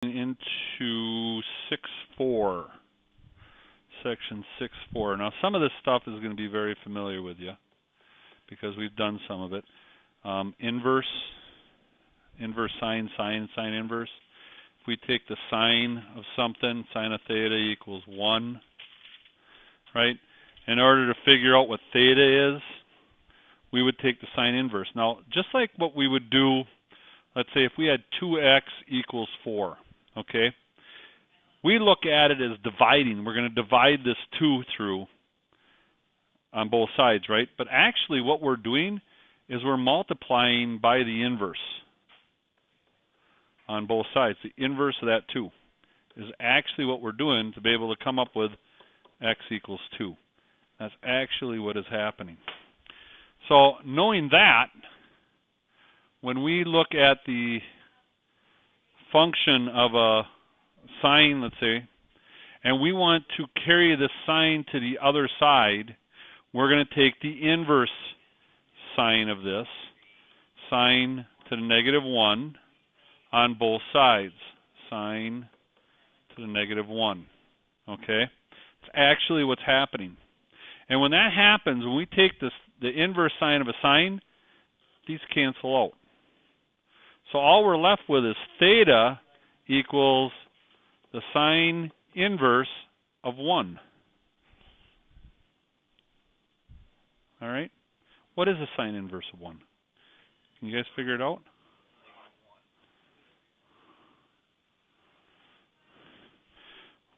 into 6.4, section 6.4. Now some of this stuff is going to be very familiar with you because we've done some of it. Inverse sine, sine inverse. If we take the sine of something, sine of theta equals 1, right? In order to figure out what theta is, we would take the sine inverse. Now, just like what we would do, let's say if we had 2x equals 4, okay? We look at it as dividing. We're going to divide this 2 through on both sides, right? But actually what we're doing is we're multiplying by the inverse on both sides. The inverse of that 2 is actually what we're doing to be able to come up with x equals 2. That's actually what is happening. So knowing that, when we look at the function of a sine, let's say, and we want to carry the sine to the other side, we're going to take the inverse sine of this, sine to the negative 1 on both sides, sine to the negative 1, okay? It's actually what's happening. And when that happens, when we take the inverse sine of a sine, these cancel out. So all we're left with is theta equals the sine inverse of 1. All right? What is the sine inverse of 1? Can you guys figure it out?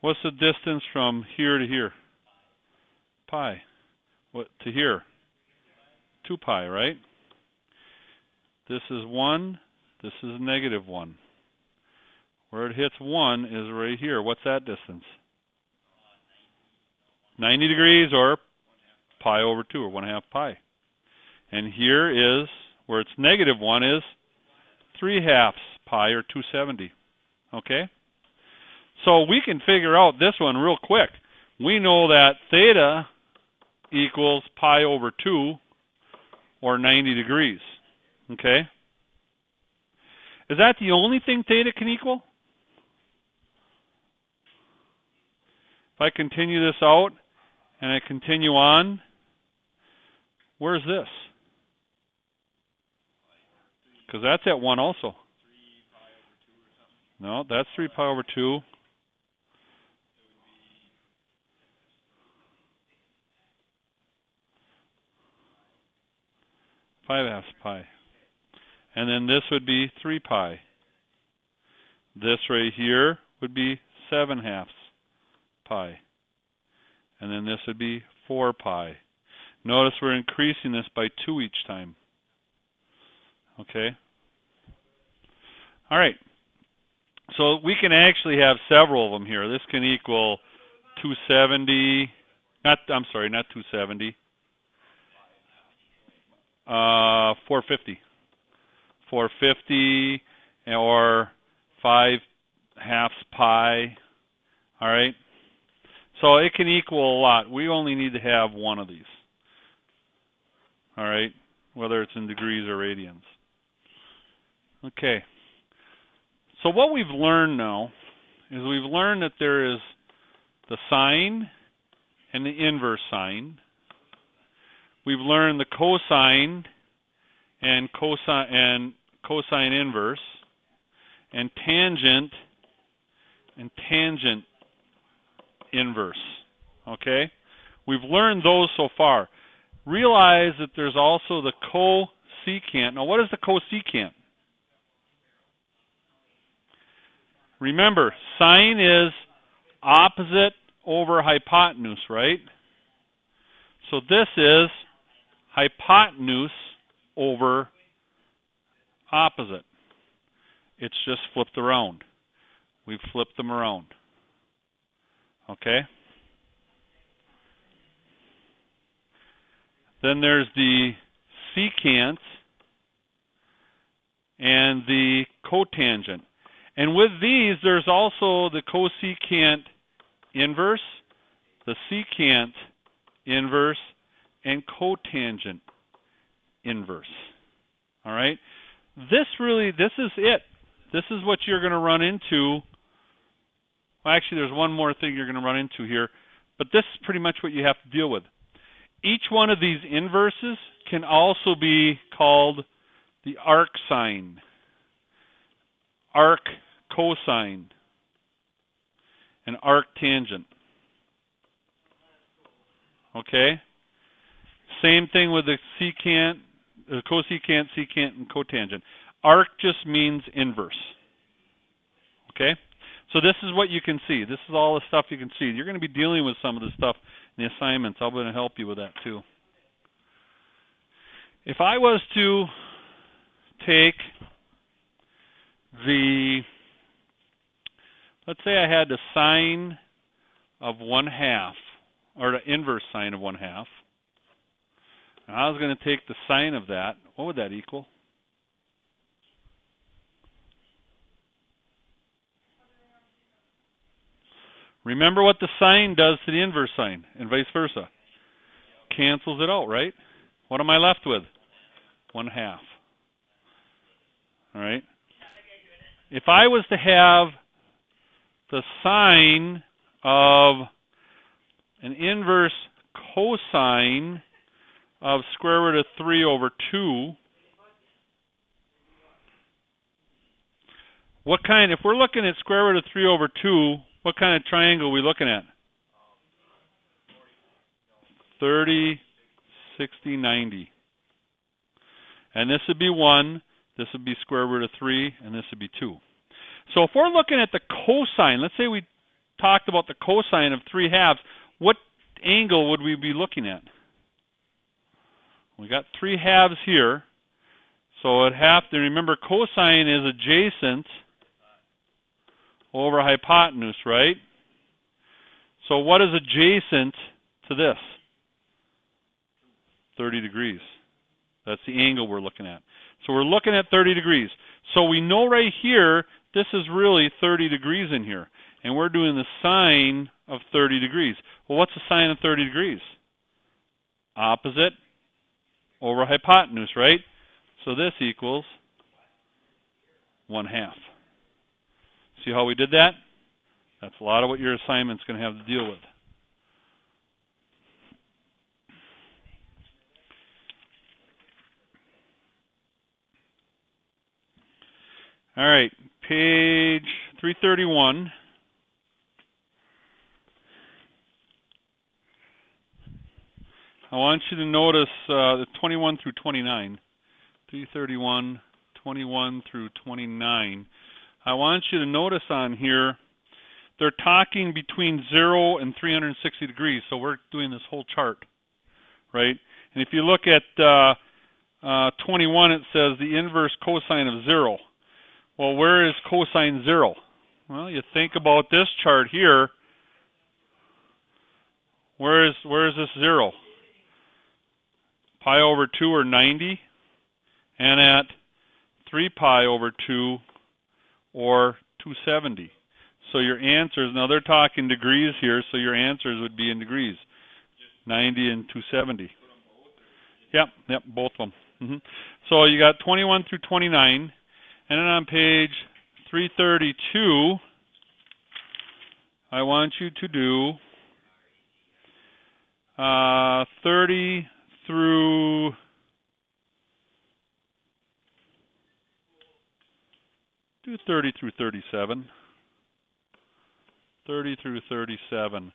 What's the distance from here to here? Pi. What to here? 2 pi, right? This is 1. This is negative 1. Where it hits 1 is right here. What's that distance? 90 degrees, or pi over 2, or 1/2 pi. And here is, where it's negative 1, is 3/2 pi, or 270. Okay? So we can figure out this one real quick. We know that theta equals pi over 2, or 90 degrees. Okay? Is that the only thing theta can equal? If I continue this out, and I continue on, where's this? Because that's at 1 also. No, that's 3 pi over 2. Five halves pi. And then this would be 3 pi. This right here would be 7/2 pi. And then this would be 4 pi. Notice we're increasing this by 2 each time. Okay? All right. So we can actually have several of them here. This can equal 270. Not 270. 450. 450 or 5/2 pi. All right? So it can equal a lot. We only need to have one of these. All right? Whether it's in degrees or radians. Okay. So what we've learned now is we've learned that there is the sine and the inverse sine. We've learned the cosine and cosine inverse, and tangent inverse. Okay? We've learned those so far. Realize that there's also the cosecant. Now what is the cosecant? Remember, sine is opposite over hypotenuse, right? So this is hypotenuse over opposite. It's just flipped around. We've flipped them around. Okay? Then there's the secant and the cotangent. And with these, there's also the cosecant inverse, the secant inverse, and cotangent inverse. All right? This is it. This is what you're going to run into Well, actually, there's one more thing you're going to run into here, but this is pretty much what you have to deal with. Each one of these inverses can also be called the arc sine, arc cosine, and arc tangent. Okay? Same thing with the secant, cosecant, secant, and cotangent. Arc just means inverse. Okay? So this is what you can see. This is all the stuff you can see. You're going to be dealing with some of this stuff in the assignments. I'm going to help you with that too. If I was to take the, let's say I had the sine of 1/2, or the inverse sine of 1/2, and I was going to take the sine of that, what would that equal? Remember what the sine does to the inverse sine, and vice versa. Cancels it out, right? What am I left with? 1/2. All right? If I was to have the sine of an inverse cosine of square root of 3 over 2, what kind, if we're looking at square root of 3 over 2, what kind of triangle are we looking at? 30, 60, 90. And this would be 1, this would be square root of 3, and this would be 2. So if we're looking at the cosine, let's say we talked about the cosine of 3/2, what angle would we be looking at? We got 3/2 here, so it'd have to, remember cosine is adjacent over hypotenuse, right? So what is adjacent to this? 30 degrees. That's the angle we're looking at. So we're looking at 30 degrees. So we know right here, this is really 30 degrees in here. And we're doing the sine of 30 degrees. Well, what's the sine of 30 degrees? Opposite over hypotenuse, right? So this equals 1/2. See how we did that? That's a lot of what your assignment's going to have to deal with. All right, page 331. I want you to notice the 21 through 29. 331, 21 through 29. I want you to notice on here, they're talking between 0 and 360 degrees. So we're doing this whole chart, right? And if you look at 21, it says the inverse cosine of 0. Well, where is cosine 0? Well, you think about this chart here. Where is this 0? Pi over 2 or 90, and at 3 pi over 2 or 270. So your answers, now they're talking degrees here, so your answers would be in degrees, 90 and 270. Yep, both of them. So you got 21 through 29, and then on page 332, I want you to do 30 through 30 through 37. 30 through 37.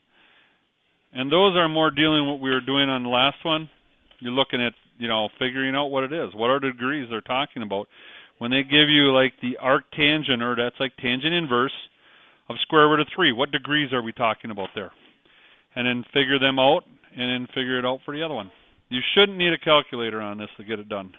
And those are more dealing with what we were doing on the last one. You're looking at, figuring out what it is. What are the degrees they're talking about? When they give you like the arctangent, or that's like tangent inverse of square root of 3, what degrees are we talking about there? And then figure them out, and then figure it out for the other one. You shouldn't need a calculator on this to get it done.